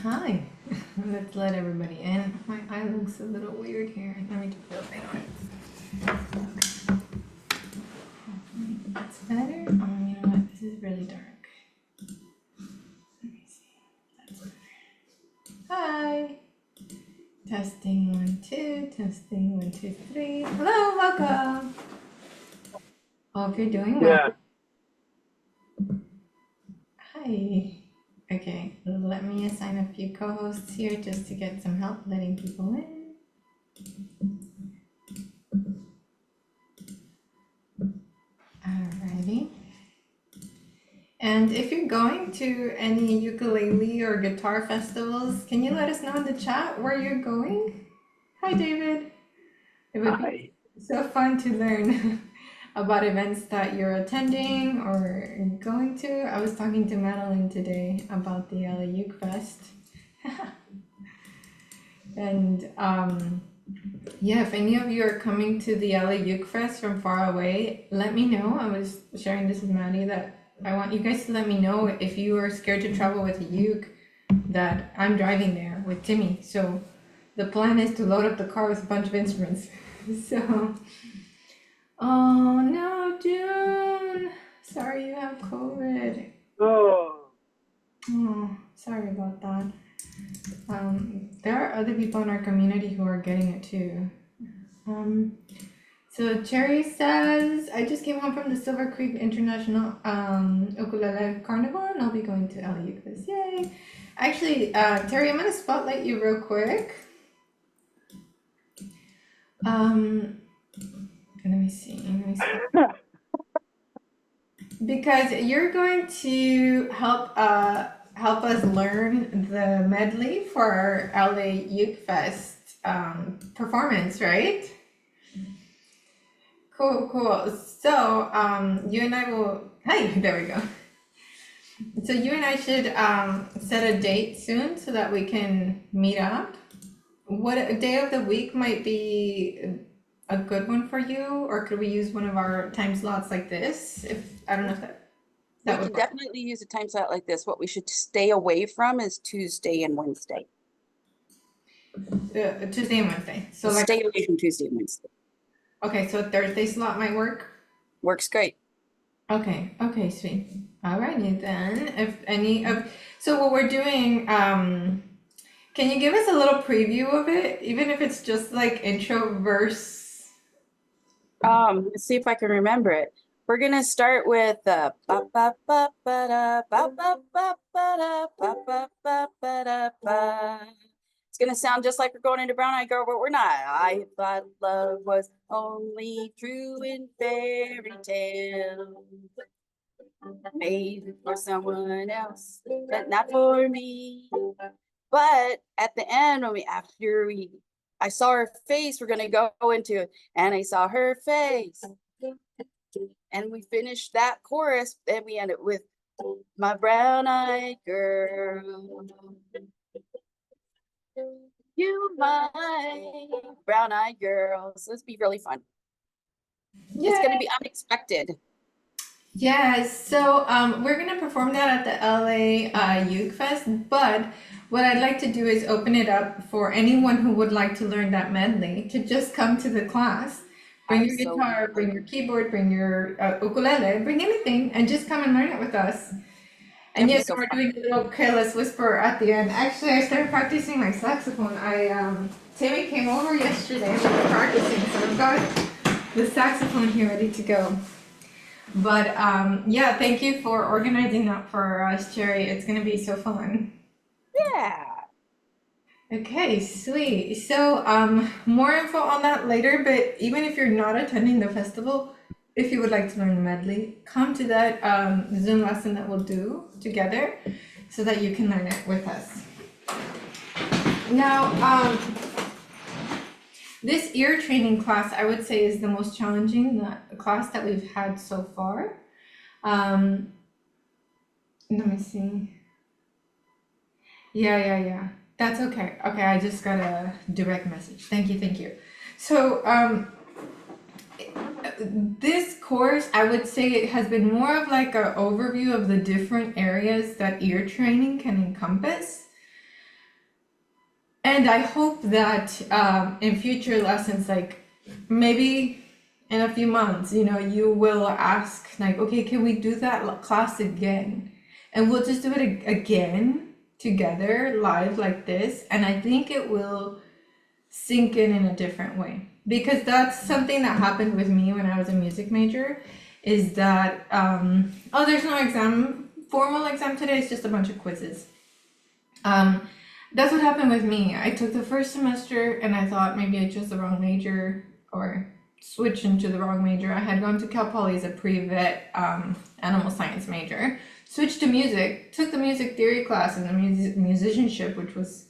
Hi. Let's let everybody in. My eye looks a little weird here. Let me just put a light on it. Hopefully that's better. Oh, you know what? This is really dark. Let me see. That's better. Hi. Testing 1, 2. Testing 1, 2, 3. Hello, welcome. Hope you're doing well. Yeah. Hi. Okay, let me assign a few co-hosts here just to get some help letting people in. Alrighty. And if you're going to any ukulele or guitar festivals, can you let us know in the chat where you're going? Hi, David. It would be Hi. so fun to learn about events that you're attending or going to. I was talking to Madeline today about the LA Uke Fest. And yeah, if any of you are coming to the LA Uke Fest from far away, let me know. I was sharing this with Maddie that I want you guys to let me know if you are scared to travel with a uke, that I'm driving there with Timmy. So the plan is to load up the car with a bunch of instruments. So, oh no, June. Sorry you have COVID. Oh, Oh, sorry about that. There are other people in our community who are getting it too. So Cherry says, I just came home from the Silver Creek International Ukulele Carnival and I'll be going to LA Ukulele. Yay! Actually, Terry, I'm gonna spotlight you real quick. Um, let me see. Because you're going to help us learn the medley for our LA Uke Fest performance, right? Cool, cool. So you and I will. Hi, there we go. So you and I should set a date soon so that we can meet up. What day of the week might be a good one for you, or could we use one of our time slots like this? If I don't know if that We would can definitely use a time slot like this. What we should stay away from is Tuesday and Wednesday. Tuesday and Wednesday. So like stay away from Tuesday and Wednesday. Okay, so Thursday slot might work. Works great. Okay, okay, sweet. Alrighty then. If any of so what we're doing, can you give us a little preview of it, even if it's just like intro verse? Let's see if I can remember it. We're gonna start with ba ba ba ba da ba ba ba ba da ba ba ba ba da ba. It's gonna sound just like we're going into Brown Eyed Girl, but we're not. I thought love was only true in fairy tales, made for someone else, but not for me. But at the end, I saw her face, we're gonna go into, and I saw her face, and we finished that chorus, and we ended with my brown-eyed girl. You my brown-eyed girl. So this be really fun. Yeah. It's gonna be unexpected. Yeah, so we're gonna perform that at the LA Uke Fest, but what I'd like to do is open it up for anyone who would like to learn that medley to just come to the class. Bring your guitar, bring your keyboard, bring your ukulele, bring anything, and just come and learn it with us. And yes, we're doing a little careless whisper at the end. Actually, I started practicing my saxophone. Tammy came over yesterday and we were practicing, so I've got the saxophone here ready to go. But yeah, thank you for organizing that for us, Cherry. It's gonna be so fun. Yeah. Okay, sweet. So more info on that later, but even if you're not attending the festival, if you would like to learn the medley, come to that Zoom lesson that we'll do together so that you can learn it with us. Now, this ear training class, I would say, is the most challenging class that we've had so far. Let me see. Yeah. That's okay. Okay, I just got a direct message. Thank you. So, this course, I would say it has been more of like an overview of the different areas that ear training can encompass. And I hope that in future lessons, like maybe in a few months, you will ask, like, okay, can we do that class again? And we'll just do it again together, live like this. And I think it will sink in a different way. Because that's something that happened with me when I was a music major, is that, there's no formal exam today, it's just a bunch of quizzes. That's what happened with me. I took the first semester and I thought maybe I chose the wrong major or switched into the wrong major. I had gone to Cal Poly as a pre-vet animal science major, switched to music, took the music theory class and the musicianship, which was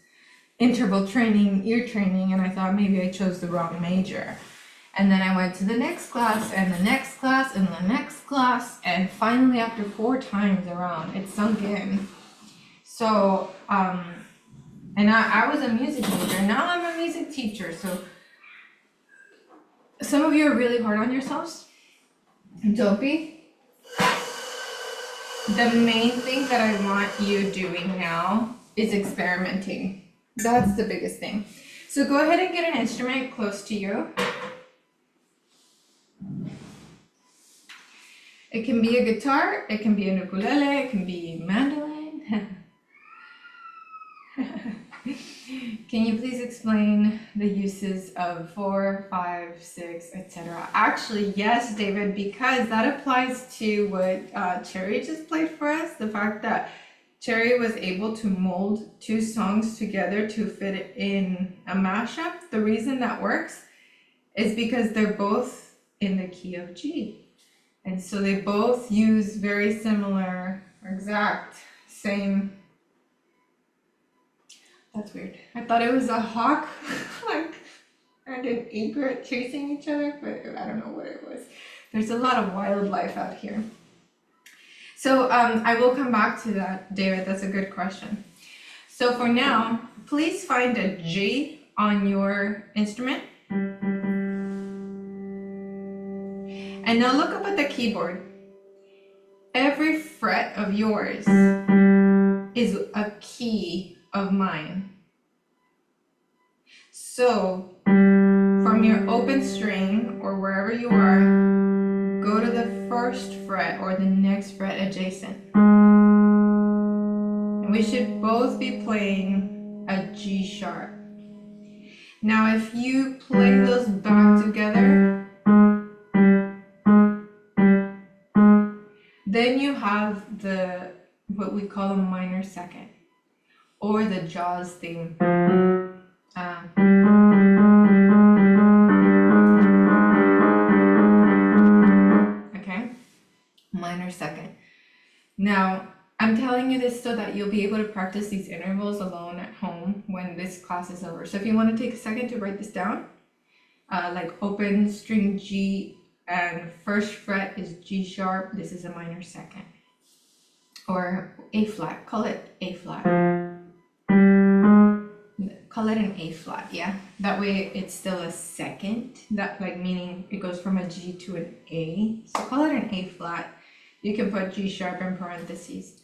interval training, ear training, and I thought maybe I chose the wrong major. And then I went to the next class and the next class and the next class, and finally after 4 times around, it sunk in. So, and I was a music major, now I'm a music teacher, so some of you are really hard on yourselves. Don't be. The main thing that I want you doing now is experimenting. That's the biggest thing. So go ahead and get an instrument close to you. It can be a guitar, it can be an ukulele, it can be mandolin. Can you please explain the uses of 4, 5, 6, etc.? Actually, yes, David, because that applies to what Cherry just played for us. The fact that Cherry was able to mold 2 songs together to fit in a mashup. The reason that works is because they're both in the key of G. And so they both use very similar, exact same. That's weird. I thought it was a hawk, like, and an egret chasing each other, but I don't know what it was. There's a lot of wildlife out here. So I will come back to that, David. That's a good question. So for now, please find a G on your instrument. And now look up at the keyboard. Every fret of yours is a key of mine. So from your open string or wherever you are, go to the first fret or the next fret adjacent. And we should both be playing a G sharp. Now if you play those back together, then you have what we call a minor second, or the Jaws theme. Okay, minor second. Now, I'm telling you this so that you'll be able to practice these intervals alone at home when this class is over. So if you want to take a second to write this down, like open string G and first fret is G sharp, this is a minor second. Or A flat, call it A flat. Call it an A flat, yeah? That way it's still a second, that like meaning it goes from a G to an A. So call it an A flat. You can put G sharp in parentheses.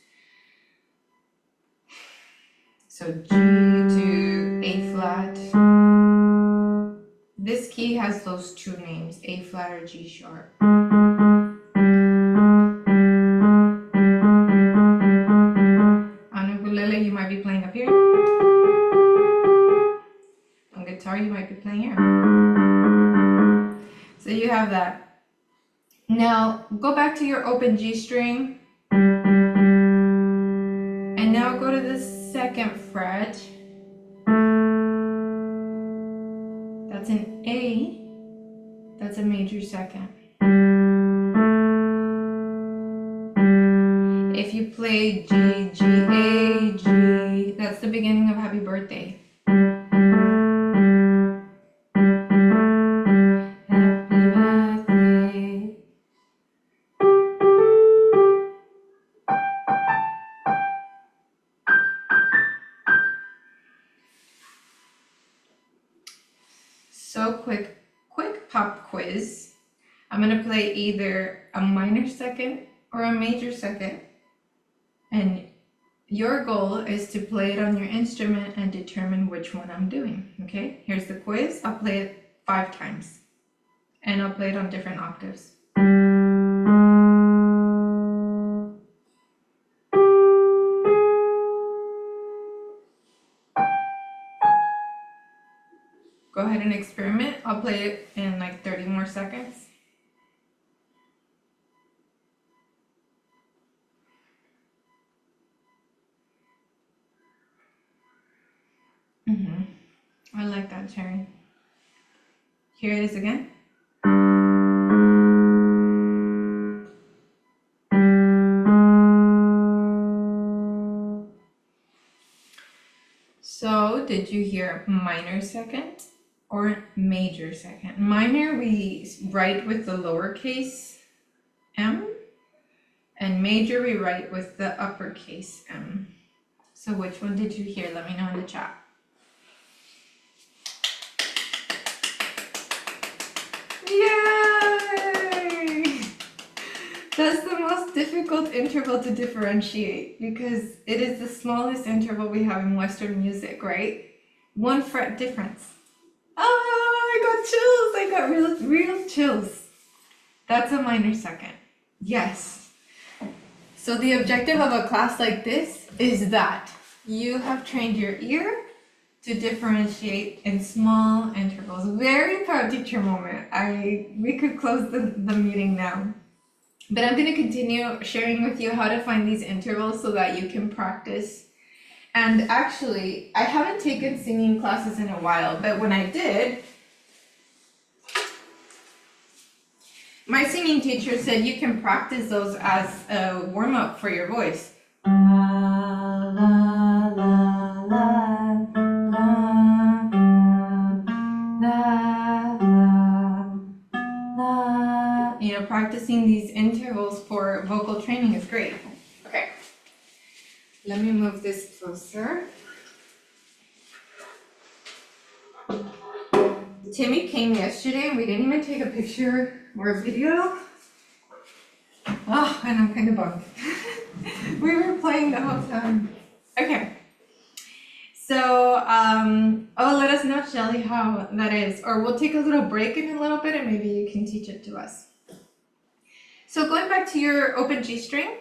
So G to A flat. This key has those 2 names, A flat or G sharp. On ukulele, you might be playing up here. On guitar, you might be playing here. So you have that. Now, go back to your open G string. And now go to the 2nd fret. That's an A. That's a major second. If you play G, G, A, G, that's the beginning of Happy Birthday. Happy birthday. So quick pop quiz. I'm gonna play either a minor second or a major second. And your goal is to play it on your instrument and determine which one I'm doing, okay? Here's the quiz. I'll play it 5 times, and I'll play it on different octaves. Go ahead and experiment. I'll play it in like 30 more seconds. I like that, Cherry. Here it is again. So, did you hear minor second or major second? Minor we write with the lowercase m, and major we write with the uppercase m. So which one did you hear? Let me know in the chat. Yay! That's the most difficult interval to differentiate because it is the smallest interval we have in Western music, right? 1 fret difference. Oh, I got chills. I got real chills. That's a minor second. Yes. So the objective of a class like this is that you have trained your ear to differentiate in small intervals. Very proud teacher moment. We could close the meeting now. But I'm going to continue sharing with you how to find these intervals so that you can practice. And actually, I haven't taken singing classes in a while, but when I did, my singing teacher said you can practice those as a warm-up for your voice. La, la, la, la, la, la. You know, practicing these intervals for vocal training is great. Okay, let me move this closer. Timmy came yesterday and we didn't even take a picture or a video. Oh, and I'm kind of bummed. We were playing the whole time. Okay. So, let us know, Shelly, how that is. Or we'll take a little break in a little bit and maybe you can teach it to us. So going back to your open G string.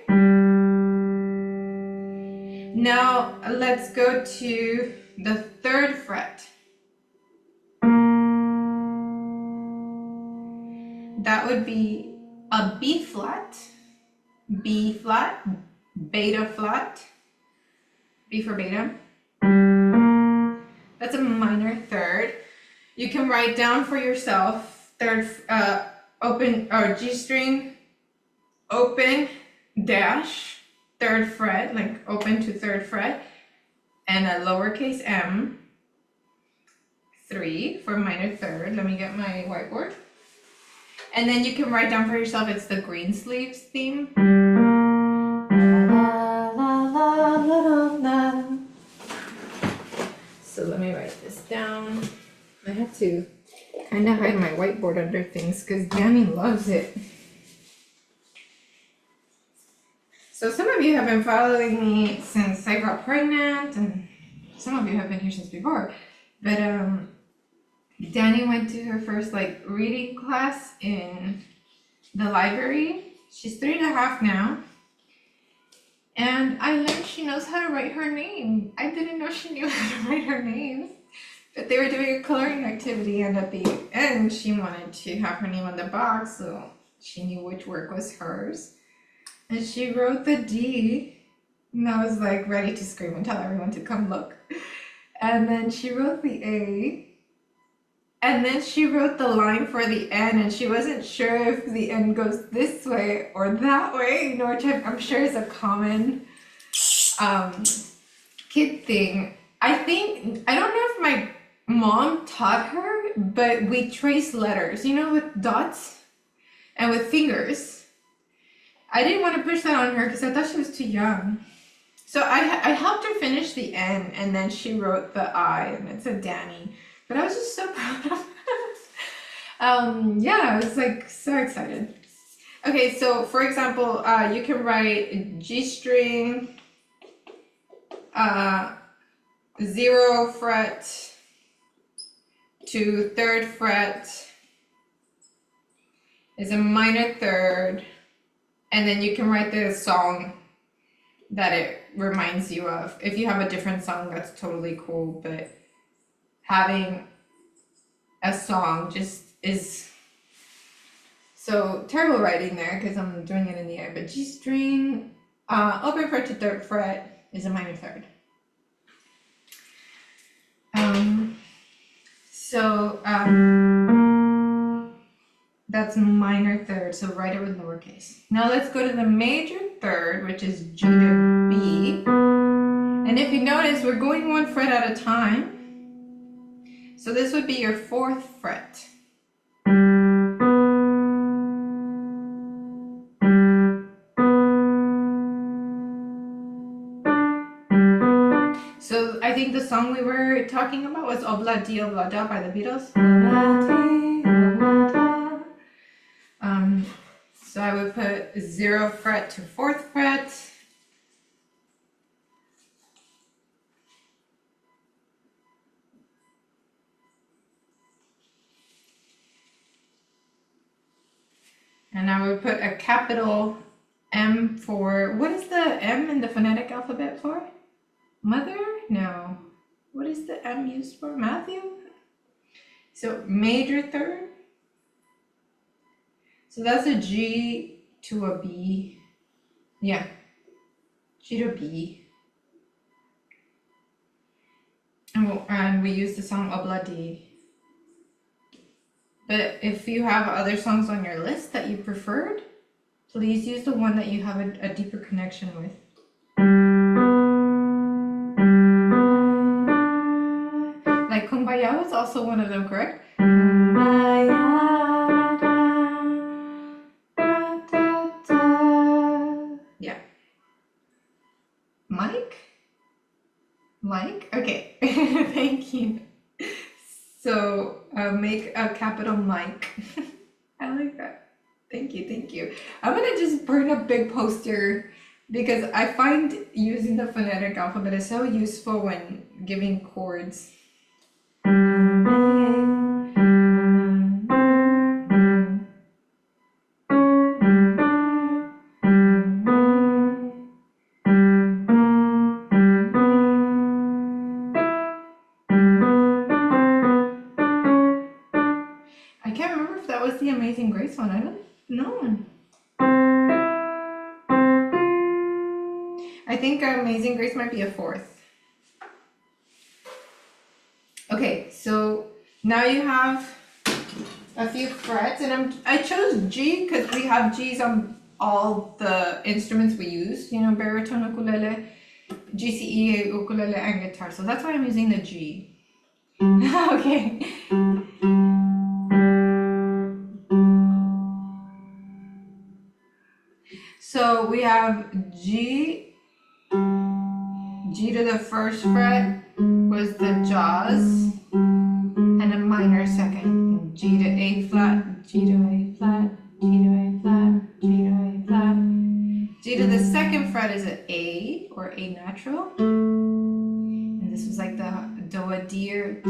Now let's go to the 3rd fret. That would be a B flat, beta flat, B for beta. That's a minor 3rd. You can write down for yourself 3rd, open or G string, open dash 3rd fret, like open to 3rd fret, and a lowercase m, 3 for minor 3rd. Let me get my whiteboard. And then you can write down for yourself, it's the Greensleeves theme. La, la, la, la, la. So let me write this down. I have to kind of hide my whiteboard under things because Danny loves it. So some of you have been following me since I got pregnant, and some of you have been here since before. But Danny went to her first reading class in the library. She's 3.5 now. And I learned she knows how to write her name. I didn't know she knew how to write her name. But they were doing a coloring activity, and at the end she wanted to have her name on the box so she knew which work was hers. And she wrote the D. And I was ready to scream and tell everyone to come look. And then she wrote the A. And then she wrote the line for the N, and she wasn't sure if the N goes this way or that way, which I'm sure is a common kid thing. I don't know if my mom taught her, but we trace letters, with dots and with fingers. I didn't want to push that on her because I thought she was too young. So I helped her finish the N, and then she wrote the I, and it said Danny. But I was just so proud of her. Yeah, I was so excited. Okay, so for example, you can write G string, 0 fret to 3rd fret is a minor third, and then you can write the song that it reminds you of. If you have a different song, that's totally cool, but having a song just is so terrible writing there because I'm doing it in the air. But G string, open fret to 3rd fret is a minor third. That's minor third, so write it with lowercase. Now let's go to the major third, which is G to B. And if you notice, we're going 1 fret at a time. So this would be your 4th fret. So I think the song we were talking about was Obla Di Obla Da by the Beatles. So I would put 0 fret to 4th fret. And I would put a capital M for, what is the M in the phonetic alphabet for? Mother? No. What is the M used for? Matthew? So major third. So that's a G to a B. Yeah. G to B. And we use the song Obla Di. But if you have other songs on your list that you preferred, please use the one that you have a deeper connection with. Like Kumbaya was also one of them, correct? Yeah. Mike? Okay. Thank you. So make a capital Mike. I like that. Thank you. I'm gonna just burn a big poster because I find using the phonetic alphabet is so useful when giving chords. I can't remember if that was the Amazing Grace one. I don't know. I think Amazing Grace might be a 4th. Okay, so now you have a few frets, and I chose G because we have G's on all the instruments we use. You know, baritone, ukulele, GCE, ukulele, and guitar. So that's why I'm using the G. Okay. So we have G to the 1st fret was the jaws, and a minor second. G to A flat, G to A flat, G to A flat, G to A flat. G to the 2nd fret is an A or A natural. And this was like the do a dear,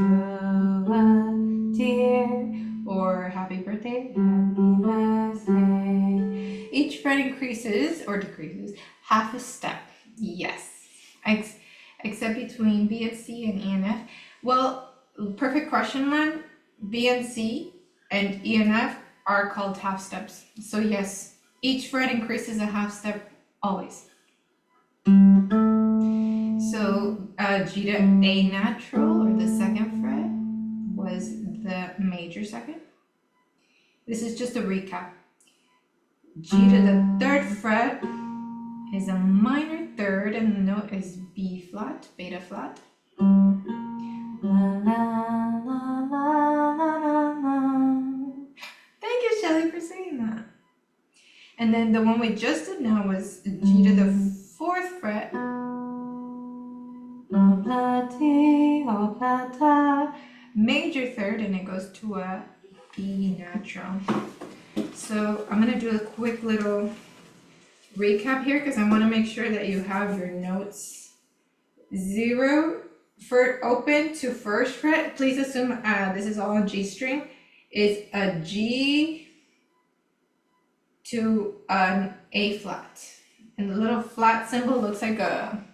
or happy birthday, happy birthday. Each fret increases or decreases half a step. Yes. Except between B and C and E and F. Well, perfect question, Len. B and C and E and F are called half steps. So yes, each fret increases a half step always. So G to A natural, or the 2nd fret, was the major second. This is just a recap. G to the 3rd fret is a minor third, and the note is B flat, beta flat. Thank you, Shelly, for saying that. And then the one we just did now was G to the 4th fret. Major third, and it goes to a B natural. So I'm gonna do a quick little recap here because I want to make sure that you have your notes 0 for open to first fret. Please assume this is all a G string. Is a G to an A flat. And the little flat symbol looks like a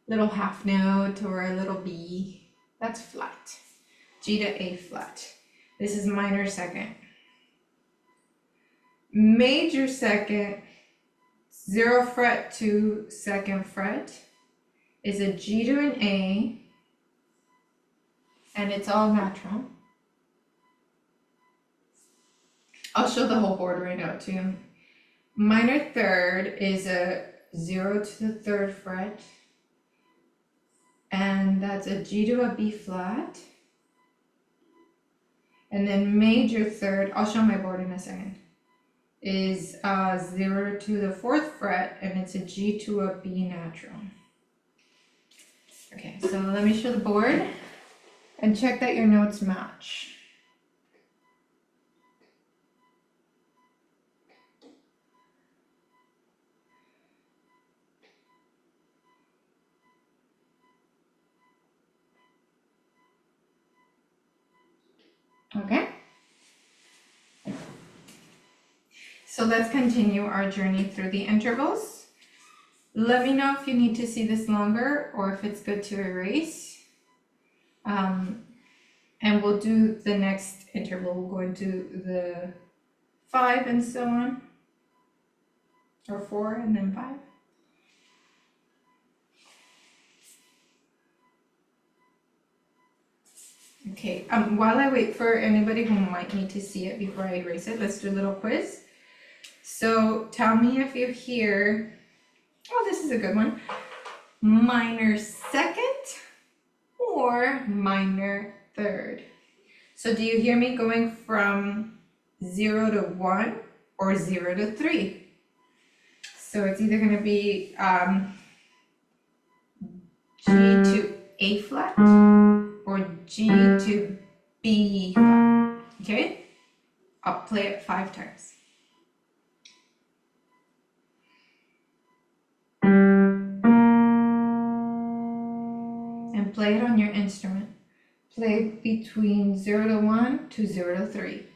little half note or a little B. That's flat. G to A flat. This is minor second. Major second, 0 fret to second fret, is a G to an A, and it's all natural. I'll show the whole board right now too. Minor third is a 0 to the third fret, and that's a G to a B flat. And then major third, I'll show my board in a second, is 0 to the fourth fret, and it's a G to a B natural. Okay, so let me show the board and check that your notes match. Okay. So let's continue our journey through the intervals. Let me know if you need to see this longer or if it's good to erase. And we'll do the next interval. We'll go into the 5 and so on, or 4 and then 5. Okay, while I wait for anybody who might need to see it before I erase it, let's do a little quiz. So tell me if you hear, oh, this is a good one, minor second or minor third. So do you hear me going from 0 to 1 or 0 to 3? So it's either going to be G to A flat or G to B flat. Okay? I'll play it 5 times. And play it on your instrument. Play between 0 to 1 to 0 to 3.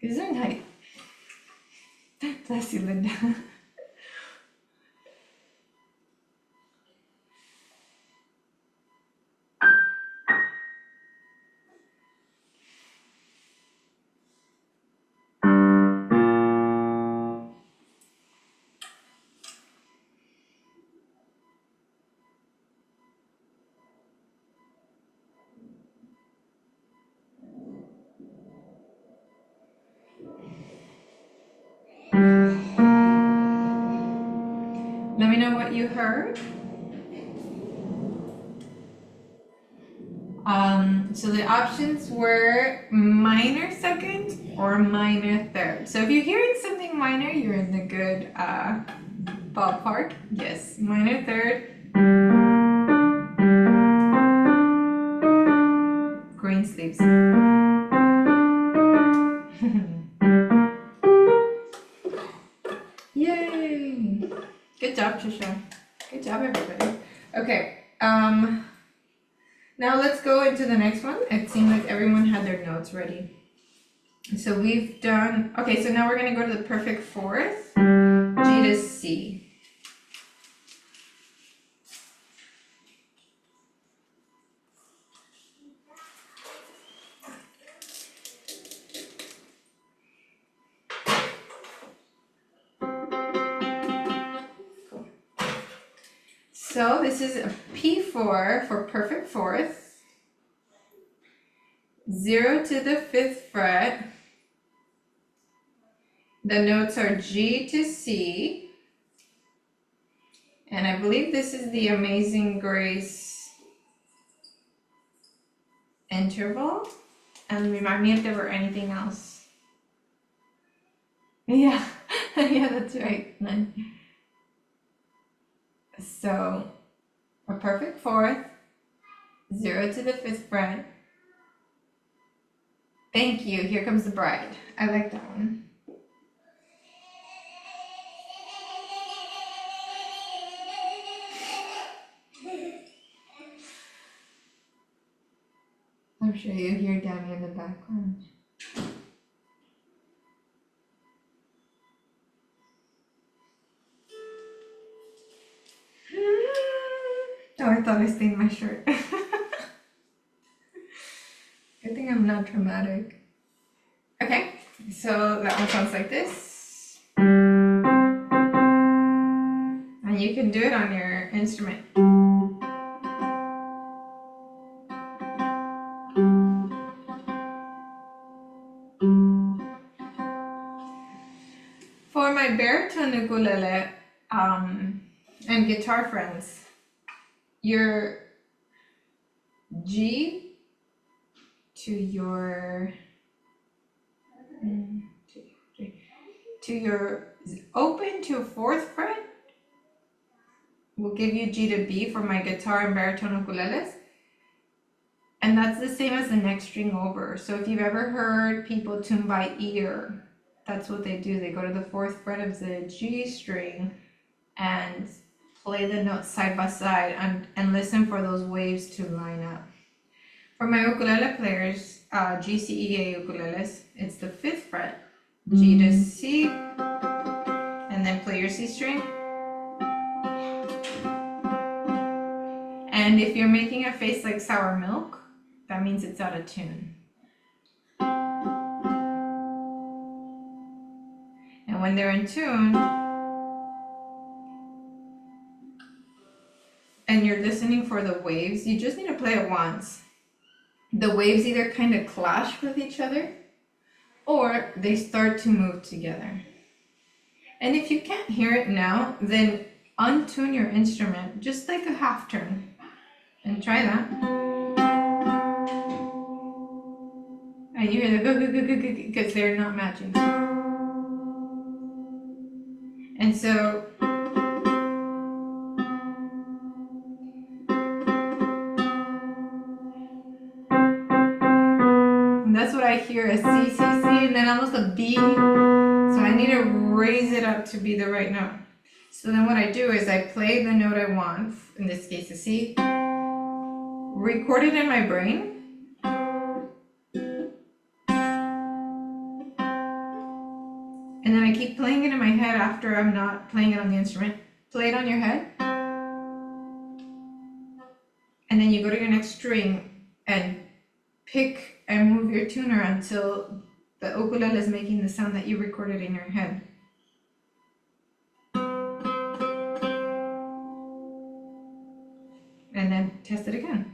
Gesundheit. Bless you, Linda. Let me know what you heard. So the options were minor second or minor third. So if you're hearing something minor, you're in the good ballpark. Yes, minor third. Green sleeves. Yay! Good job, Trisha. Good job, everybody. Okay. Now let's go into the next one. It seemed like everyone had their notes ready. So we've done, okay, so now we're gonna go to the perfect fourth, G to C. So this is a P4 for perfect fourth. 0 to the 5th fret. The notes are G to C. And I believe this is the Amazing Grace interval. And remind me if there were anything else. Yeah, yeah, that's right. So a perfect fourth, 0 to the 5th fret. Thank you. Here comes the bride. I like that one. I'm sure you hear Danny in the background. Oh, I thought I stained my shirt. Good thing I'm not dramatic. Okay, so that one sounds like this. And you can do it on your instrument. For my baritone ukulele and guitar friends, your G to your to your open to 4th fret will give you G to B for my guitar and baritone ukuleles. And that's the same as the next string over. So if you've ever heard people tune by ear, that's what they do. They go to the 4th fret of the G string and play the notes side by side and listen for those waves to line up. For my ukulele players, G, C, E, A ukuleles, it's the 5th fret, G to C, and then play your C string. And if you're making a face like sour milk, that means it's out of tune. And when they're in tune, and you're listening for the waves, you just need to play it once. The waves either kind of clash with each other, or they start to move together. And if you can't hear it now, then untune your instrument, just like a half turn. And try that. And you hear the go, go, go, go, go, because they're not matching. And so and that's what I hear, a C, C, C, and then almost a B. So I need to raise it up to be the right note. So then what I do is I play the note I want, in this case a C, record it in my brain, and then I keep playing it in my head after I'm not playing it on the instrument. Play it on your head, and then you go to your next string and pick and move your tuner until the ukulele is making the sound that you recorded in your head. And then test it again.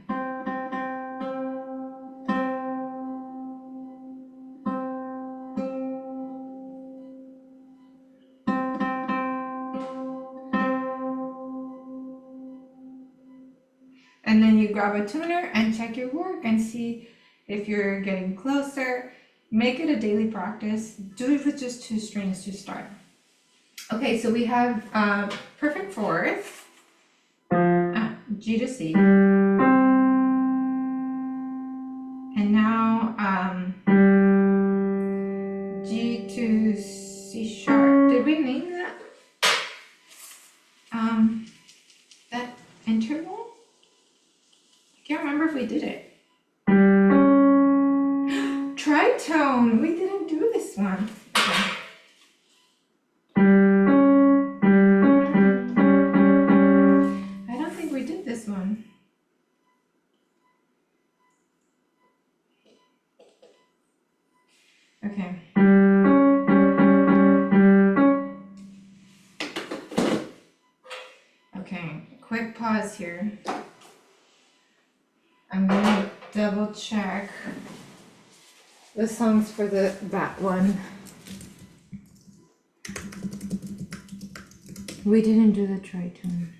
And then you grab a tuner and check your work and see if you're getting closer. Make it a daily practice. Do it with just 2 strings to start. Okay, so we have perfect fourth, G to C, and now G to C sharp. Did we name that? That interval? I can't remember if we did it. Tritone. We didn't do this one. Okay. I don't think we did this one. Okay. Okay, quick pause here. I'm gonna double check the songs for that one. We didn't do the tritone.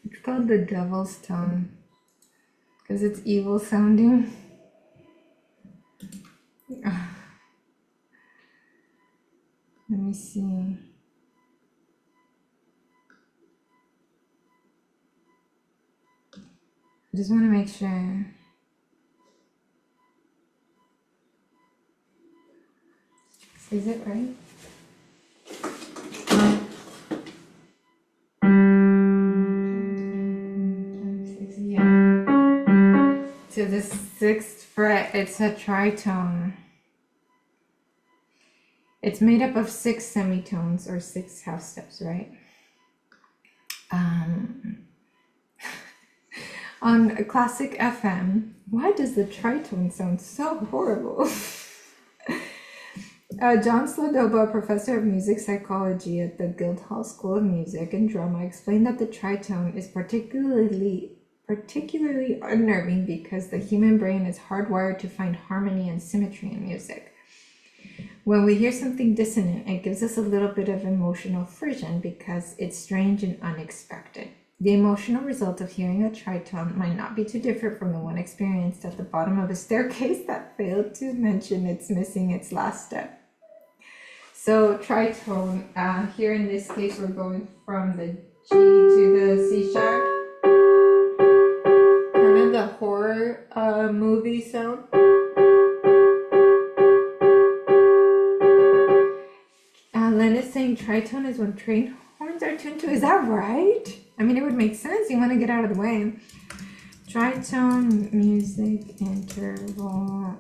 It's called the devil's tone because it's evil sounding. Let me see. I just want to make sure. Is it right? Yeah. To the sixth fret, it's a tritone. It's made up of 6 semitones or 6 half steps, right? On classic FM, why does the tritone sound so horrible? John Slodoba, professor of music psychology at the Guildhall School of Music and Drama, explained that the tritone is particularly unnerving because the human brain is hardwired to find harmony and symmetry in music. When we hear something dissonant, it gives us a little bit of emotional frisson because it's strange and unexpected. The emotional result of hearing a tritone might not be too different from the one experienced at the bottom of a staircase that failed to mention it's missing its last step. So tritone, here in this case, we're going from the G to the C sharp. Kind of the horror movie sound. Len is saying tritone is when train horns are tuned to. Is that right? I mean, it would make sense. You want to get out of the way. Tritone music interval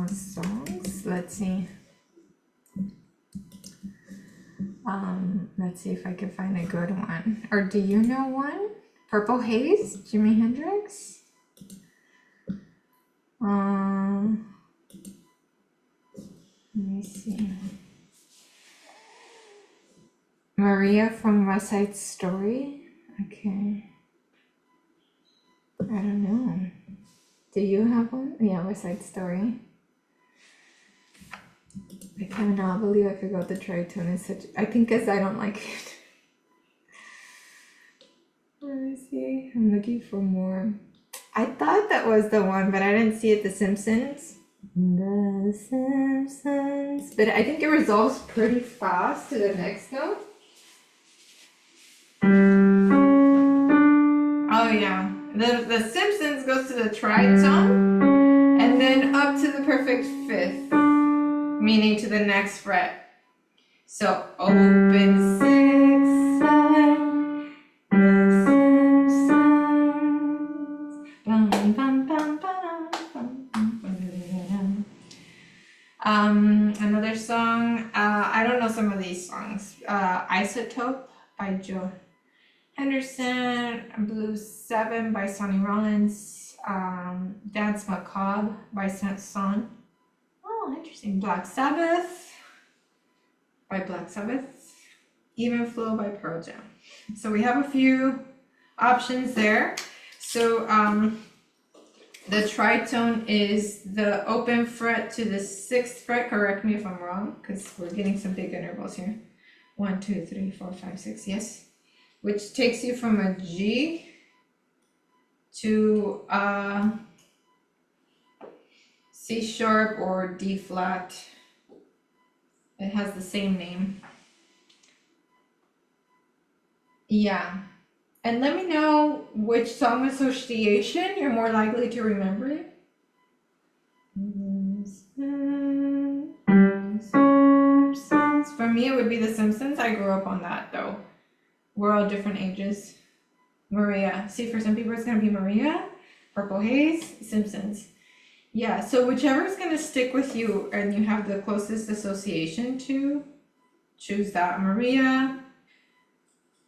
songs. Let's see. Let's see if I can find a good one. Or do you know one? Purple Haze, Jimi Hendrix. Let me see. Maria from West Side Story. Okay. I don't know. Do you have one? Yeah, West Side Story. I cannot believe I forgot the tritone is such. I think because I don't like it. Let me see. I'm looking for more. I thought that was the one, but I didn't see it. The Simpsons. The Simpsons. But I think it resolves pretty fast to the next note. Oh yeah. The Simpsons goes to the tritone and then up to the perfect fifth, meaning to the next fret. So open 6 fret, the Simpsons. Bum, bum, bum, bum, bum, bum, bum. Another song. I don't know some of these songs. Isotope by Joe Henderson, Blues 7 by Sonny Rollins, Dance Macabre by Son. Oh, interesting. Black Sabbath by Black Sabbath, Even Flow by Pearl Jam. So we have a few options there. So the tritone is the open fret to the 6th fret. Correct me if I'm wrong, because we're getting some big intervals here. 1, 2, 3, 4, 5, 6. Yes. Which takes you from a G to C sharp or D flat. It has the same name. Yeah. And let me know which song association you're more likely to remember it. For me, it would be The Simpsons. I grew up on that though. We're all different ages. Maria. See, for some people it's gonna be Maria, Purple Haze, Simpsons. Yeah, so whichever is gonna stick with you and you have the closest association to, choose that. Maria,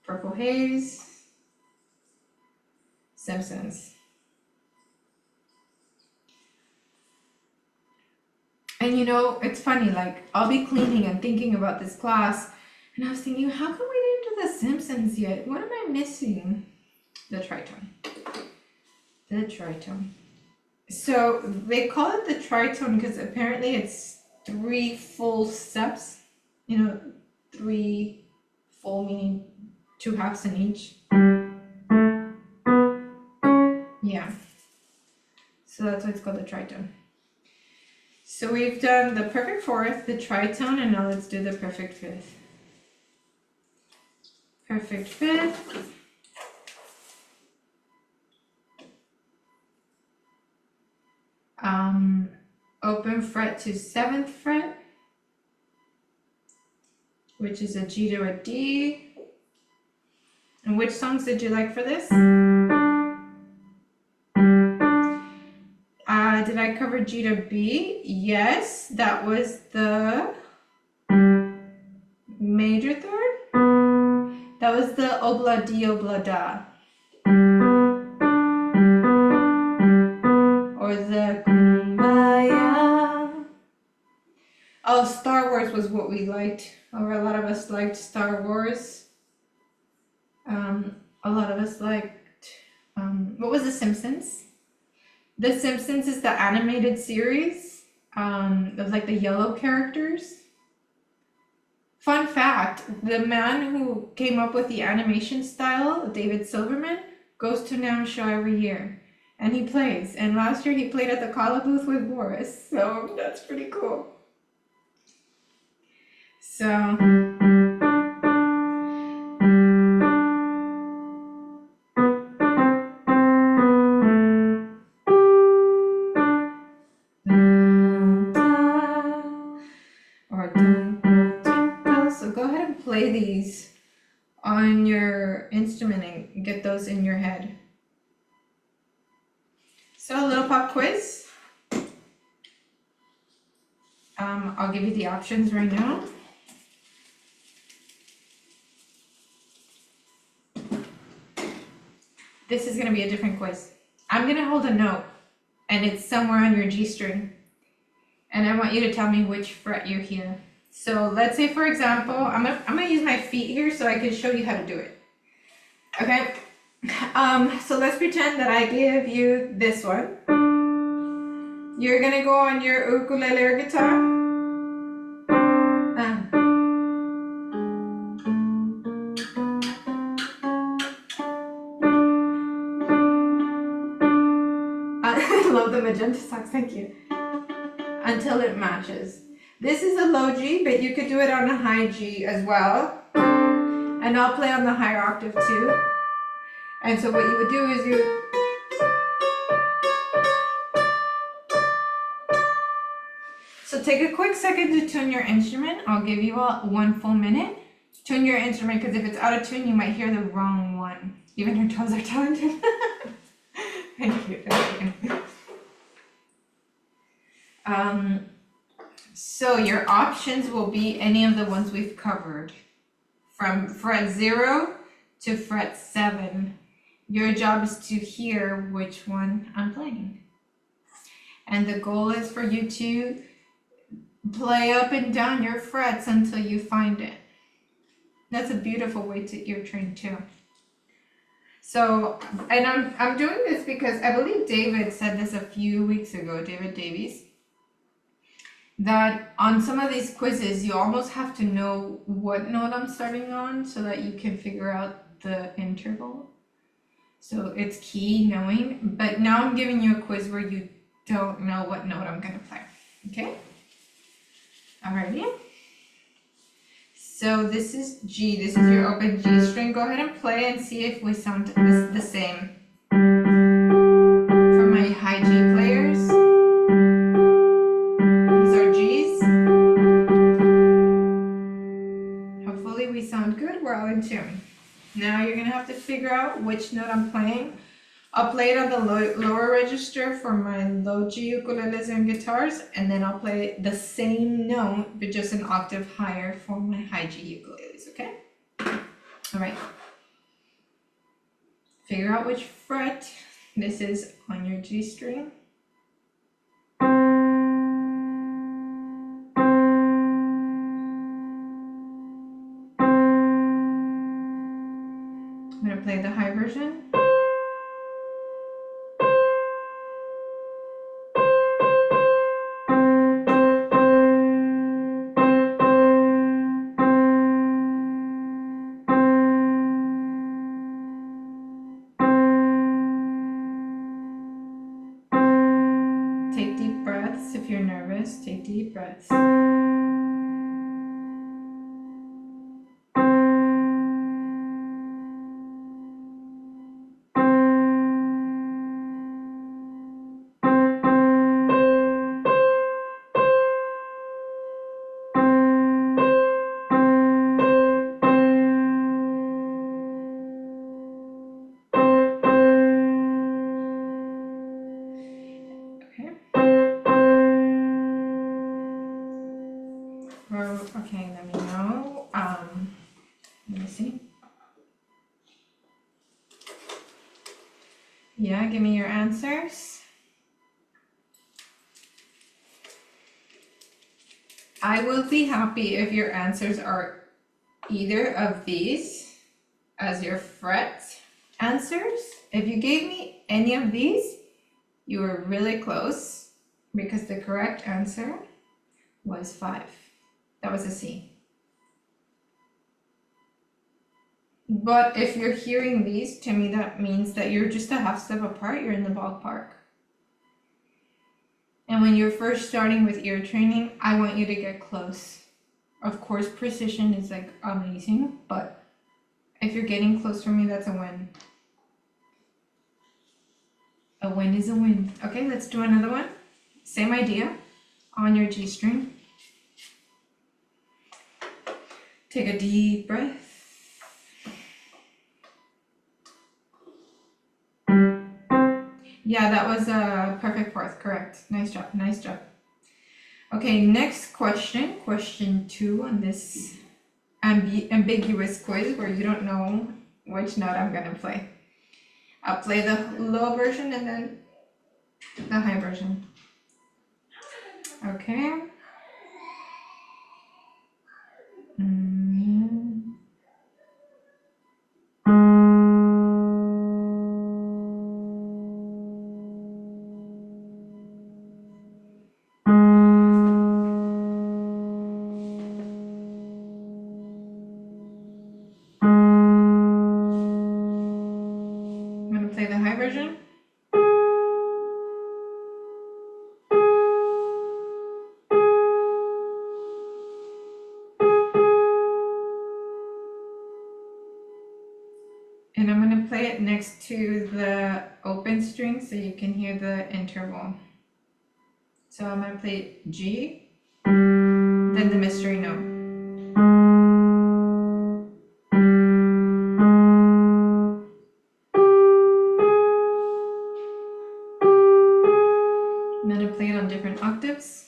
Purple Haze, Simpsons. And you know, it's funny, like I'll be cleaning and thinking about this class, and I was thinking, how come we didn't do The Simpsons yet? What am I missing? The tritone. The tritone. So they call it the tritone because apparently it's 3 full steps. You know, 3 full meaning 2 halves in each. Yeah. So that's why it's called the tritone. So we've done the perfect fourth, the tritone, and now let's do the perfect fifth. Perfect fifth. Open fret to 7th fret, which is a G to a D. And which songs did you like for this? Did I cover G to B? Yes, that was the major third. That was the obla di obla da. Or the kumbaya. Oh, Star Wars was what we liked. Or a lot of us liked Star Wars. A lot of us liked, what was The Simpsons? The Simpsons is the animated series of like the yellow characters. Fun fact, the man who came up with the animation style, David Silverman, goes to NAMM show every year. And he plays. And last year he played at the Kala booth with Boris. So that's pretty cool. So... So go ahead and play these on your instrument and get those in your head. So a little pop quiz. I'll give you the options right now. This is gonna be a different quiz. I'm gonna hold a note and it's somewhere on your G string. And I want you to tell me which fret you hear. So let's say, for example, I'm gonna use my feet here so I can show you how to do it. Okay. So let's pretend that I give you this one. You're gonna go on your ukulele or guitar. I love the magenta socks, thank you. Until it matches. This is a low G, but you could do it on a high G as well. And I'll play on the higher octave too. And so what you would do is you... So take a quick second to tune your instrument. I'll give you 1 full minute. Tune your instrument, because if it's out of tune, you might hear the wrong one. Even your toes are talented. Thank you, thank you. So your options will be any of the ones we've covered. From fret 0 to fret 7. Your job is to hear which one I'm playing. And the goal is for you to play up and down your frets until you find it. That's a beautiful way to ear train too. So, and I'm doing this because I believe David said this a few weeks ago, David Davies, that on some of these quizzes, you almost have to know what note I'm starting on so that you can figure out the interval. So it's key knowing, but now I'm giving you a quiz where you don't know what note I'm gonna play, okay? Alrighty. So this is G, this is your open G string. Go ahead and play and see if we sound the same. For my high G players, these are Gs. Hopefully we sound good, we're all in tune. Now you're gonna have to figure out which note I'm playing. I'll play it on the lower register for my low G ukuleles and guitars, and then I'll play the same note, but just an octave higher for my high G ukuleles, okay? All right. Figure out which fret this is on your G string. I'm gonna play the high version. Take deep breaths if if you're nervous, take deep breaths. Okay, let me know. Let me see. Yeah, give me your answers. I will be happy if your answers are either of these as your fret answers. If you gave me any of these, you were really close because the correct answer was 5. That was a C. But if you're hearing these, to me, that means that you're just a half step apart. You're in the ballpark. And when you're first starting with ear training, I want you to get close. Of course, precision is like amazing, but if you're getting close for me, that's a win. A win is a win. Okay, let's do another one. Same idea on your G string. Take a deep breath. Yeah, that was a perfect fourth, correct. Nice job, nice job. Okay, next question, question 2 on this ambiguous quiz where you don't know which note I'm gonna play. I'll play the low version and then the high version. Okay. I'm gonna play the high version. And I'm gonna play it next to the open string so you can hear the interval. So I'm gonna play G, then the mystery note. I'm gonna play it on different octaves.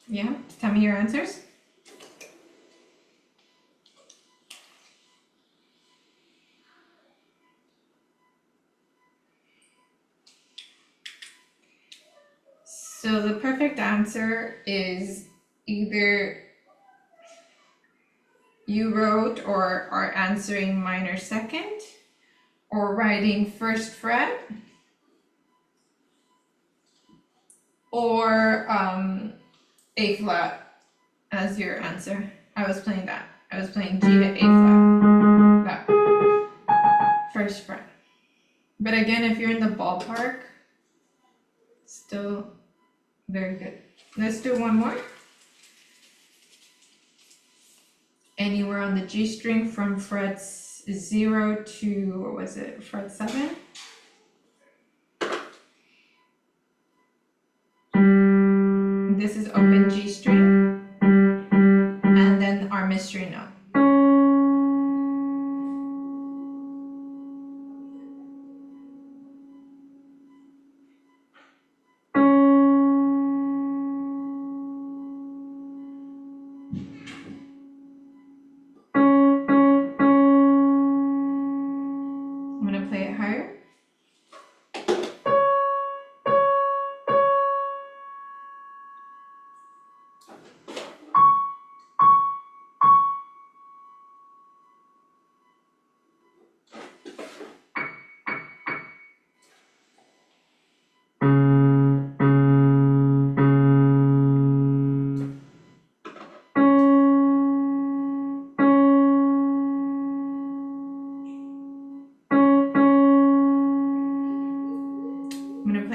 Yeah, tell me your answers. So the perfect answer is either you wrote or are answering minor second, or writing first fret, or A flat as your answer. I was playing that. I was playing G to A flat. That first fret. But again, if you're in the ballpark, still very good. Let's do one more. Anywhere on the G string from frets 0 to, what was it, fret 7? This is open G string, and then our mystery note. I'm gonna play it higher.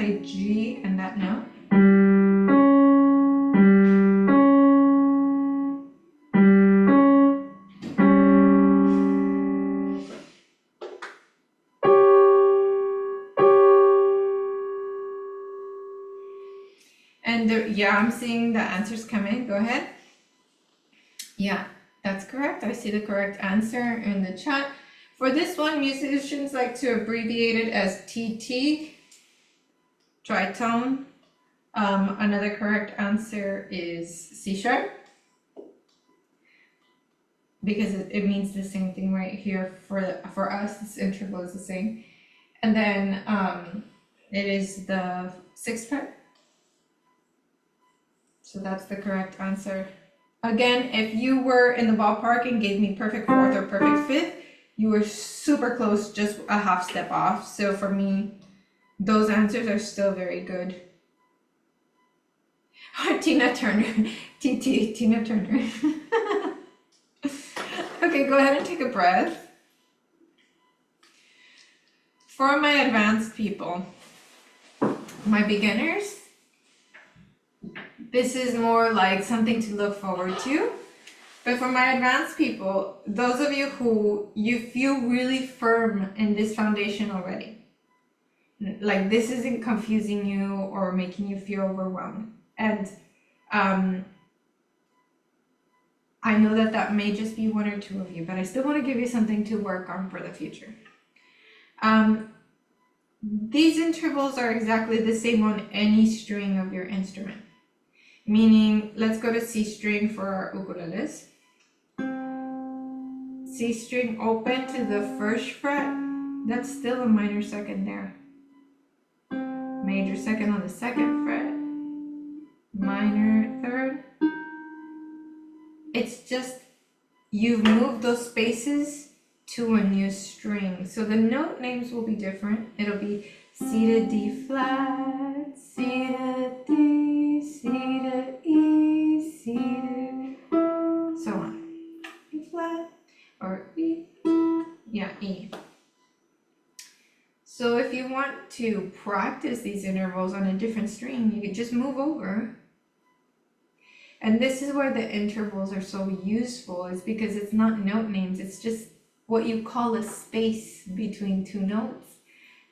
play G and that note. And yeah, I'm seeing the answers come in. Go ahead. Yeah, that's correct. I see the correct answer in the chat. For this one, musicians like to abbreviate it as TT, tritone. Another correct answer is C sharp, because it means the same thing right here. For us, this interval is the same. And then it is the sixth fret. So that's the correct answer. Again, if you were in the ballpark and gave me perfect fourth or perfect fifth, you were super close, just a half step off. So for me, those answers are still very good. Tina Turner, TT, Tina Turner. Okay, go ahead and take a breath. For my advanced people, my beginners, this is more like something to look forward to. But for my advanced people, those of you who you feel really firm in this foundation already, like this isn't confusing you or making you feel overwhelmed. And I know that may just be one or two of you, but I still want to give you something to work on for the future. These intervals are exactly the same on any string of your instrument. Meaning, let's go to C string for our ukuleles. C string open to the first fret, that's still a minor second there. Major second on the second fret, minor third. It's just, you've moved those spaces to a new string. So the note names will be different. It'll be C to D flat, C to D, C to E, C to, so on. E flat, or E, yeah, E. So if you want to practice these intervals on a different string, you could just move over. And this is where the intervals are so useful, is because it's not note names, it's just what you call a space between two notes.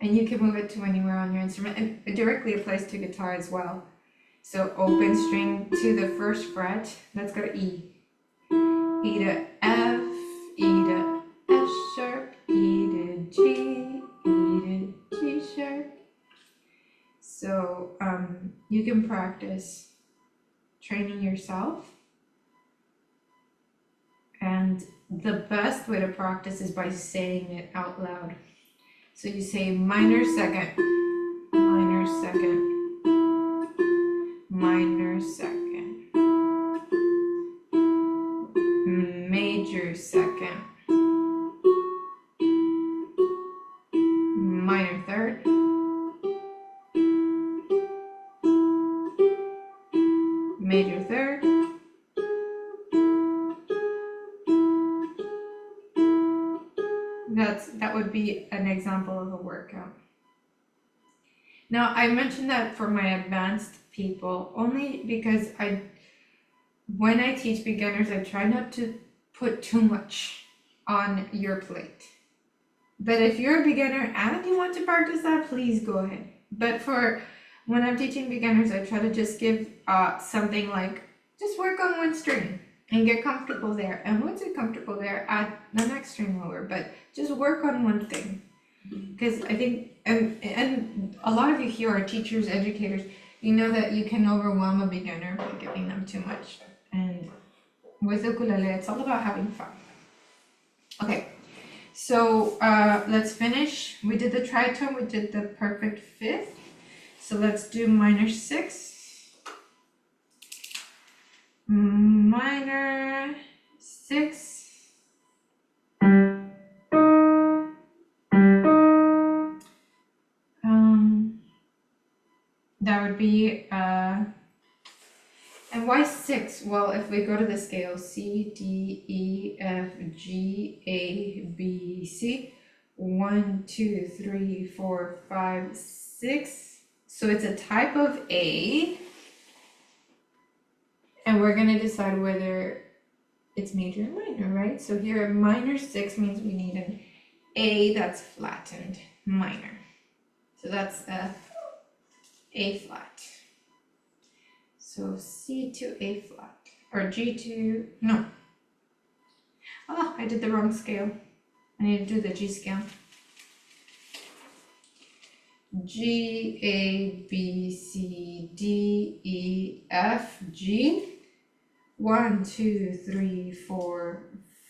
And you can move it to anywhere on your instrument. And it directly applies to guitar as well. So open string to the first fret, let's go to E. E to F, E to F sharp, E to G, E to G sharp. So you can practice training yourself. And the best way to practice is by saying it out loud. So you say minor second, minor second, minor second, major second, minor third, major third, that would be an example of a workout. Now, I mentioned that for my advanced people only because when I teach beginners, I try not to put too much on your plate. But if you're a beginner and you want to practice that, please go ahead. But for when I'm teaching beginners, I try to just give something like, just work on one string and get comfortable there. And once you're comfortable there, add the next string lower, but just work on one thing. Because I think, and a lot of you here are teachers, educators, you know that you can overwhelm a beginner by giving them too much. And with ukulele, it's all about having fun. Okay, so let's finish. We did the tritone, we did the perfect fifth. So let's do minor six. Minor six. That would be, and why six? Well, if we go to the scale, C, D, E, F, G, A, B, C, 1, 2, 3, 4, 5, 6. So it's a type of A, and we're gonna decide whether it's major and minor, right? So here a minor 6 means we need an A that's flattened, minor. So that's A flat. So C to A flat, or G to, no. Oh, I did the wrong scale. I need to do the G scale. G, A, B, C, D, E, F, G. 1, 2, 3, 4,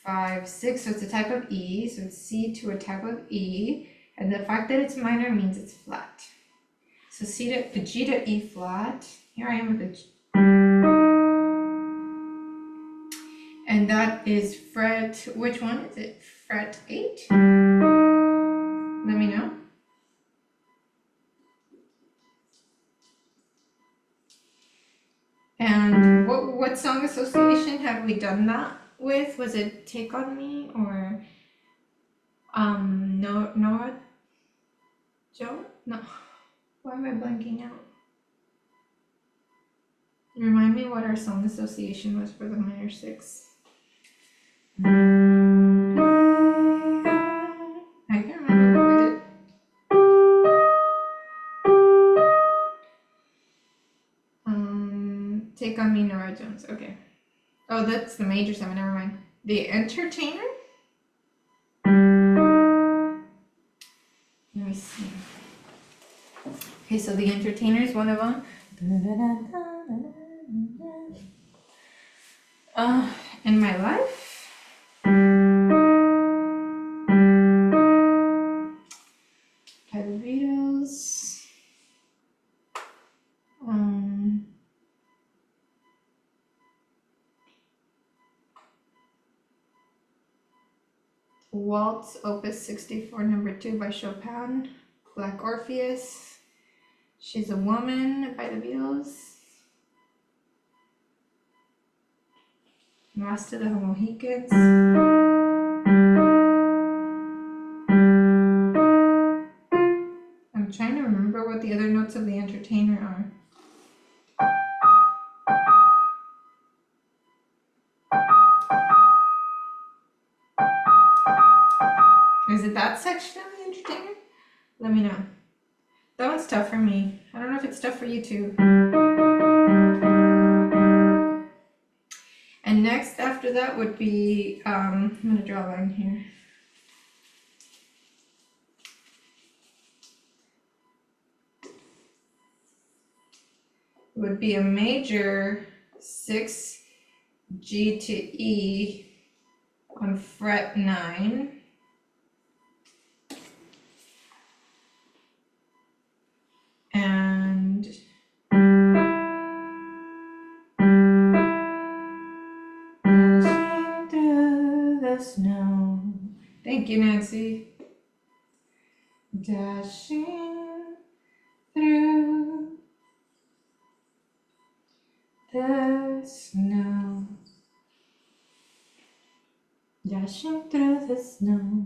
5, 6. So it's a type of E. So it's C to a type of E. And the fact that it's minor means it's flat. So C to G to E flat. Here I am with a G. And that is fret, which one is it? Fret 8? Let me know. And what song association had we done that with? Was it Take On Me or Nora Joe? No. Why am I blanking out? Remind me what our song association was for the minor 6. I can't remember what we did. Take On Me, Nora Jones. Okay. Oh, that's the major 7. Never mind. The Entertainer? Let me see. Okay, so The Entertainer is one of them. In My Life? By the Beatles. Waltz, Opus 64, number 2 by Chopin. Black Orpheus. She's a Woman by the Beatles. Last of the Mohicans. I'm trying to remember what the other notes of The Entertainer are. Is it that section of The Entertainer? Let me know. That one's tough for me. I don't know if it's tough for you too. And next after that would be, I'm gonna draw a line here. Would be a major 6 G to E on fret 9. And dashing through the snow. Thank you, Nancy. Dashing through the snow. Dashing through the snow.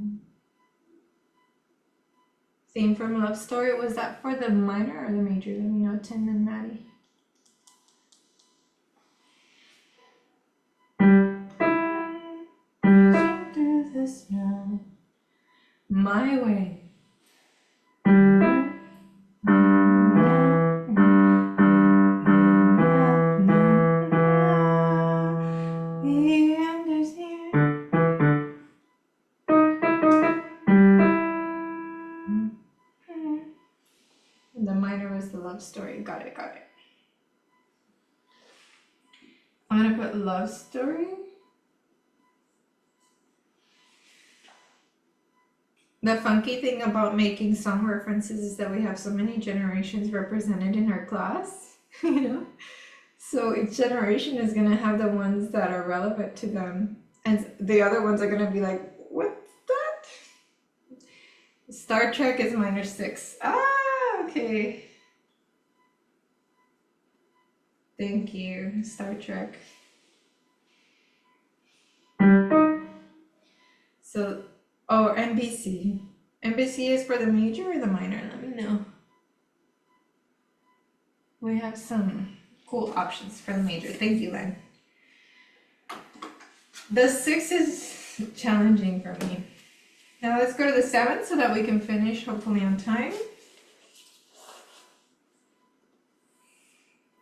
Theme from Love Story. Was that for the minor or the major? Let me know, Tim and Maddie. Dashing through the snow. My way. The end is here. The minor was the love story. Got it, got it. I'm gonna put love story. The funky thing about making song references is that we have so many generations represented in our class, you know? So each generation is gonna have the ones that are relevant to them. And the other ones are gonna be like, what's that? Star Trek is minor 6. Ah, okay. Thank you, Star Trek. So, oh, NBC. NBC is for the major or the minor? Let me know. we have some cool options for the major. Thank you, Len. The 6 is challenging for me. Now let's go to the 7 so that we can finish hopefully on time.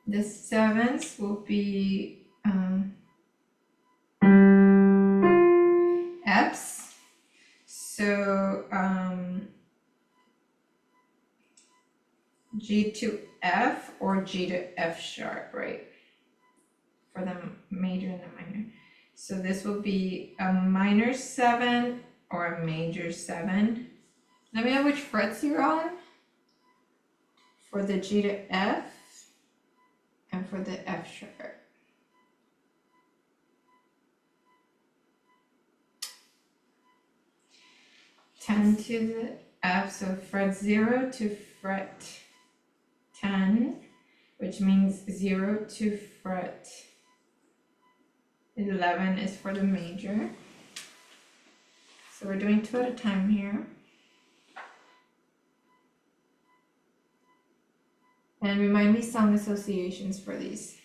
The 7s will be Fs. So G to F or G to F sharp, right? For the major and the minor. So this will be a minor 7 or a major 7. Let me know which frets you're on for the G to F and for the F sharp. Ten to the F, so fret 0 to fret 10, which means 0 to fret 11 is for the major. So we're doing 2 at a time here. And remind me song associations for these.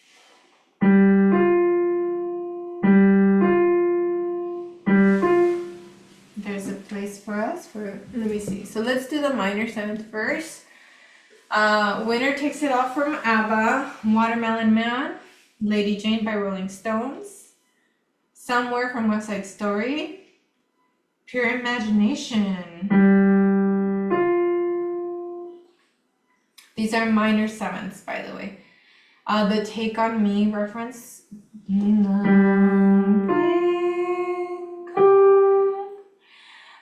There's a place for us for, let me see. So let's do the minor 7th first. Winner Takes It All from ABBA, Watermelon Man, Lady Jane by Rolling Stones, Somewhere from West Side Story, Pure Imagination. These are minor 7ths, by the way. The Take On Me reference.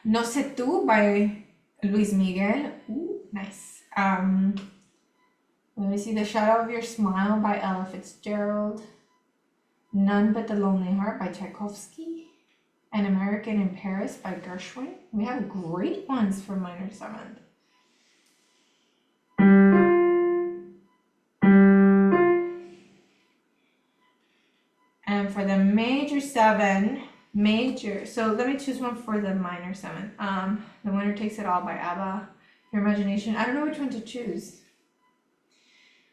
No Sé Tú by Luis Miguel. Ooh, nice. Let me see. The Shadow of Your Smile by Ella Fitzgerald. None But the Lonely Heart by Tchaikovsky. An American in Paris by Gershwin. We have great ones for minor 7th. And for the major 7, so let me choose one for the minor 7. The Winner Takes It All by ABBA, Your Imagination. I don't know which one to choose.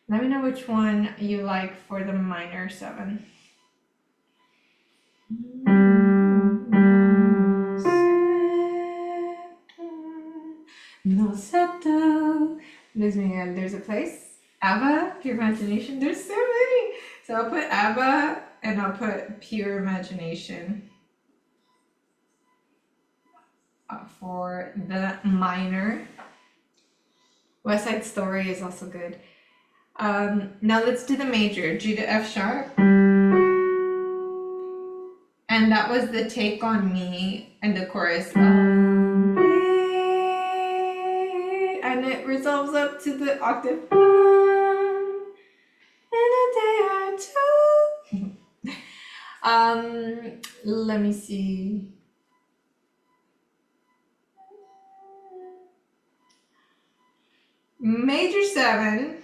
Let me know which one you like for the minor 7. No sé tú. Luis Miguel, There's a Place. ABBA, Pure Imagination. There's so many. So I'll put ABBA and I'll put Pure Imagination for the minor. West Side Story is also good. Now let's do the major, G to F sharp. And that was the Take On Me and the chorus. And it resolves up to the octave. In a day or two. Let me see. Major 7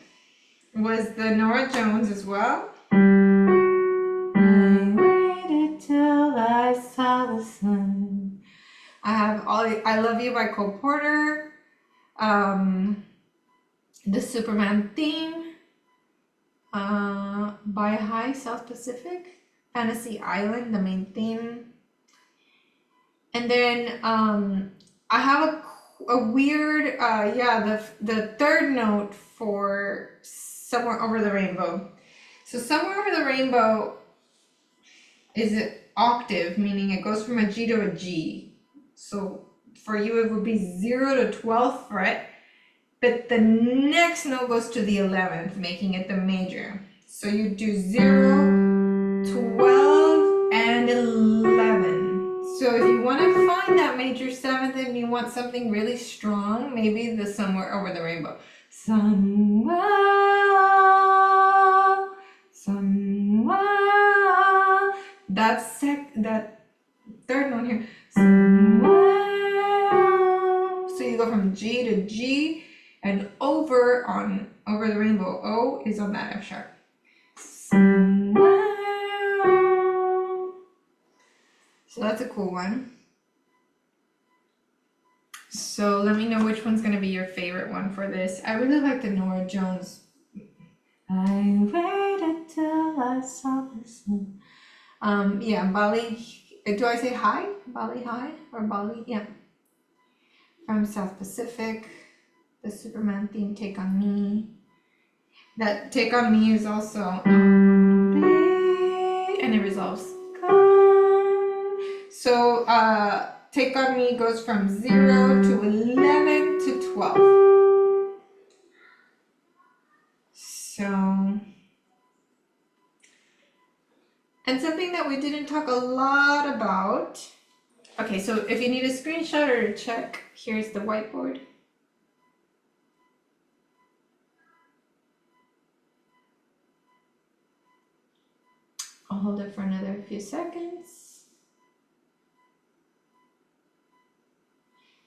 was the Nora Jones as well. I waited till I saw the sun. I have I Love You by Cole Porter. The Superman Theme by High South Pacific. Fantasy Island, the main theme. And then I have a weird, the third note for Somewhere Over the Rainbow. So Somewhere Over the Rainbow is an octave, meaning it goes from a G to a G. So for you, it would be 0 to 12th fret, but the next note goes to the 11th, making it the major. So you do 0, 12, and 11. So if you want to find that major 7th and you want something really strong, maybe the Somewhere Over the Rainbow. Somewhere, somewhere. That third note here. Somewhere. So you go from G to G and over the rainbow. O is on that F sharp. Somewhere. So that's a cool one. So let me know which one's going to be your favorite one for this. I really like the Nora Jones I waited till I saw the sun. Yeah, Bali. Do I say hi? Bali hi or Bali? Yeah, from South Pacific. The Superman theme, Take on Me. That Take on Me is also and it resolves. So Take on Me goes from 0 to 11 to 12. So, and something that we didn't talk a lot about. Okay, so if you need a screenshot or a check, here's the whiteboard. I'll hold it for another few seconds.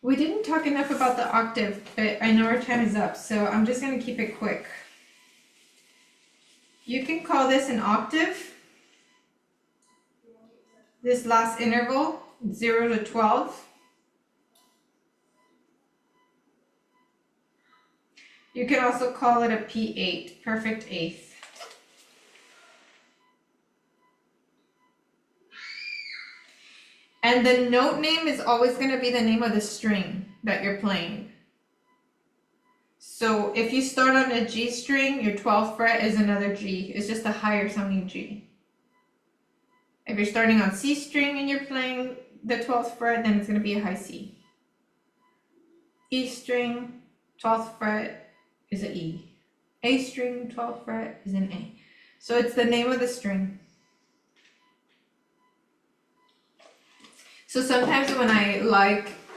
We didn't talk enough about the octave, but I know our time is up, so I'm just going to keep it quick. You can call this an octave. This last interval, 0 to 12. You can also call it a P8, perfect eighth. And the note name is always going to be the name of the string that you're playing. So if you start on a G string, your 12th fret is another G. It's just a higher sounding G. If you're starting on C string and you're playing the 12th fret, then it's going to be a high C. E string, 12th fret is an E. A string, 12th fret is an A. So it's the name of the string. So sometimes when I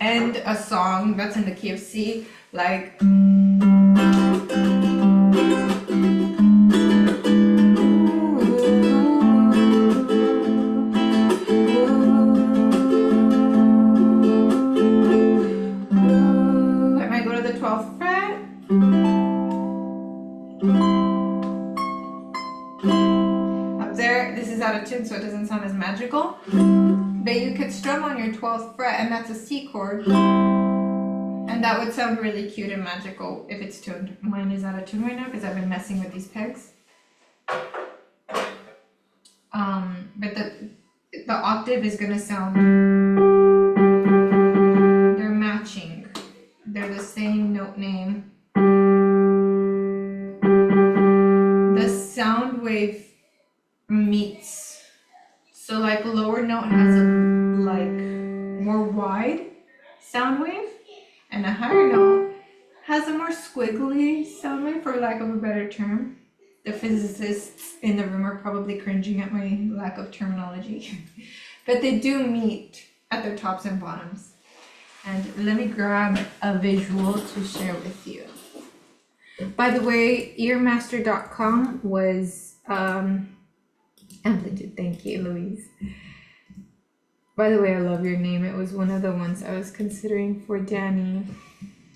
end a song that's in the key of C, like I might go to the 12th fret. Up there, this is out of tune, so it doesn't sound as magical. But you could strum on your 12th fret, and that's a C chord. And that would sound really cute and magical if it's tuned. Mine is out of tune right now because I've been messing with these pegs. But the octave is gonna sound, they're matching. They're the same note name. The sound wave meets. So like lower note has a more wide sound wave, and a higher note has a more squiggly sound wave, for lack of a better term. The physicists in the room are probably cringing at my lack of terminology. But they do meet at their tops and bottoms. And let me grab a visual to share with you. By the way, earmaster.com was amplitude. Thank you, Louise. By the way, I love your name. It was one of the ones I was considering for Danny.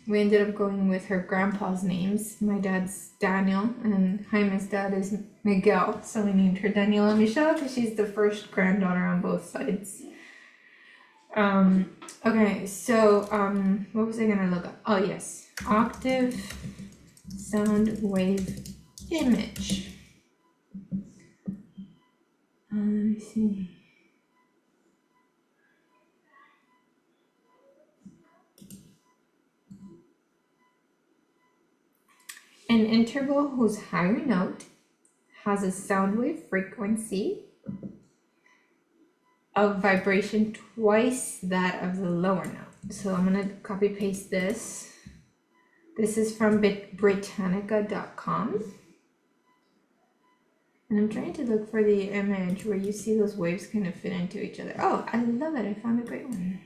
We ended up going with her grandpa's names. My dad's Daniel, and Jaime's dad is Miguel, so we named her Daniela Michelle because she's the first granddaughter on both sides. Okay, so what was I gonna look up? Oh yes, octave sound wave image. Let me see. An interval whose higher note has a sound wave frequency of vibration twice that of the lower note. So I'm gonna copy paste this. This is from Britannica.com. And I'm trying to look for the image where you see those waves kind of fit into each other. Oh, I love it. I found a great one.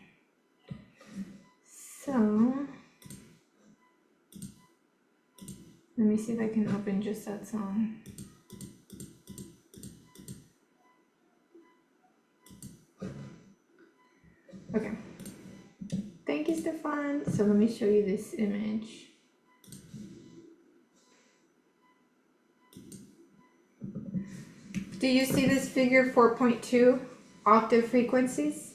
So let me see if I can open just that song. Okay. Thank you, Stefan. So let me show you this image. Do you see this figure 4.2 octave frequencies?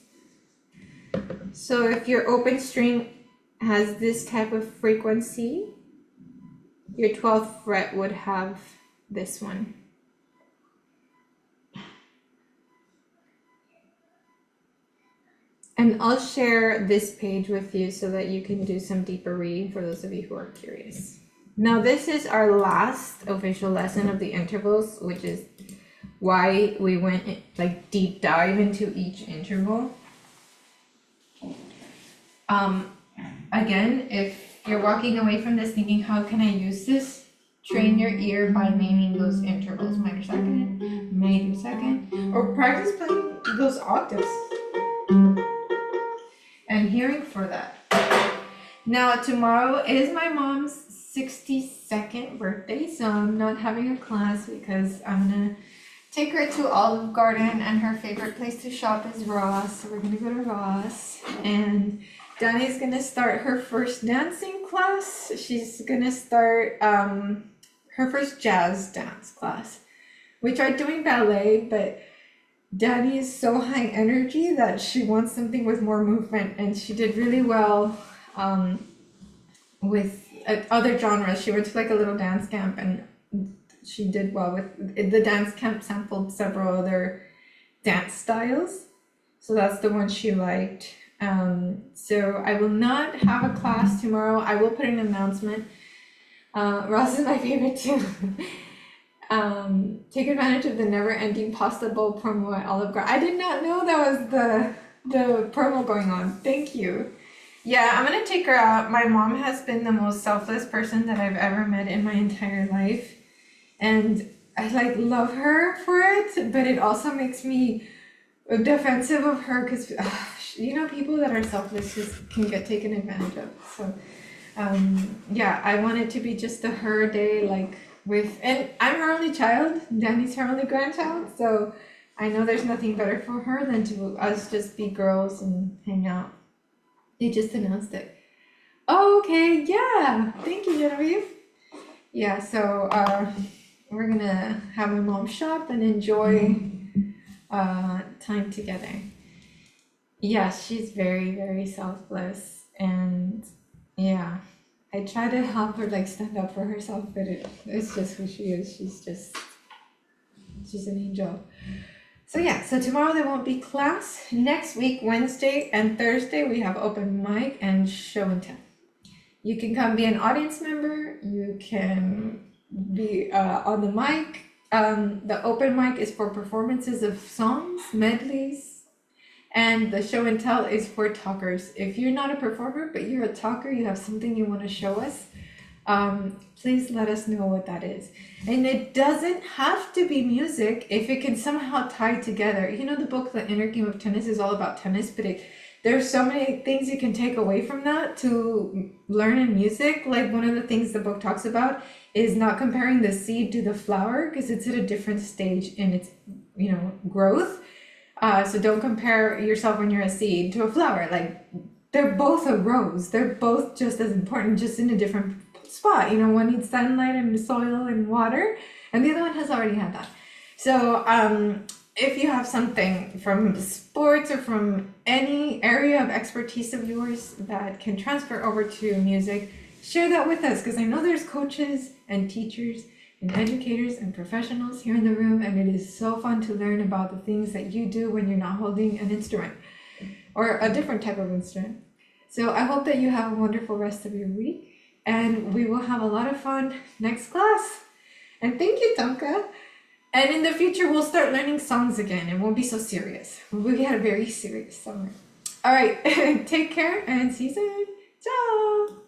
So if your open string has this type of frequency, your 12th fret would have this one. And I'll share this page with you so that you can do some deeper reading for those of you who are curious. Now, this is our last official lesson of the intervals, which is why we went like deep dive into each interval. Again, if you're walking away from this thinking, how can I use this? Train your ear by naming those intervals, minor second, major second, or practice playing those octaves and hearing for that. Now, tomorrow is my mom's 62nd birthday, so I'm not having a class because I'm gonna take her to Olive Garden, and her favorite place to shop is Ross. So we're gonna go to Ross, and Danny's gonna start her first dancing class. She's gonna start her first jazz dance class. We tried doing ballet, but Danny is so high energy that she wants something with more movement, and she did really well with other genres. She went to like a little dance camp, and she did well with the dance camp. Sampled several other dance styles, so that's the one she liked. So I will not have a class tomorrow. I will put an announcement. Ross is my favorite too. Take advantage of the never-ending pasta bowl promo at Olive Garden. I did not know that was the promo going on. Thank you. Yeah, I'm gonna take her out. My mom has been the most selfless person that I've ever met in my entire life, and I like love her for it, but it also makes me defensive of her because people that are selfless just can get taken advantage of. So yeah, I want it to be just a her day, like and I'm her only child, Danny's her only grandchild, so I know there's nothing better for her than to us just be girls and hang out. They just announced it. Oh, okay, yeah, thank you, Genevieve. Yeah, so we're gonna have my mom shop and enjoy time together. Yeah, she's very, very selfless, and yeah, I try to help her like stand up for herself, but it's just who she is. She's an angel. So yeah, so tomorrow there won't be class. Next week, Wednesday and Thursday, we have open mic and show and tell. You can come be an audience member. You can be on the mic. The open mic is for performances of songs, medleys, and the show and tell is for talkers. If you're not a performer, but you're a talker, you have something you want to show us, please let us know what that is. And it doesn't have to be music if it can somehow tie together. You know, the book, The Inner Game of Tennis, is all about tennis, but there's so many things you can take away from that to learn in music. Like one of the things the book talks about is not comparing the seed to the flower because it's at a different stage in its, growth. So don't compare yourself when you're a seed to a flower. Like they're both a rose. They're both just as important, just in a different spot. One needs sunlight and soil and water, and the other one has already had that. So if you have something from sports or from any area of expertise of yours that can transfer over to music, share that with us, because I know there's coaches and teachers and educators and professionals here in the room, and it is so fun to learn about the things that you do when you're not holding an instrument or a different type of instrument. So I hope that you have a wonderful rest of your week, and we will have a lot of fun next class. And thank you, Tonka. And in the future, we'll start learning songs again. It won't be so serious. We had a very serious summer. All right, take care and see you soon. Ciao.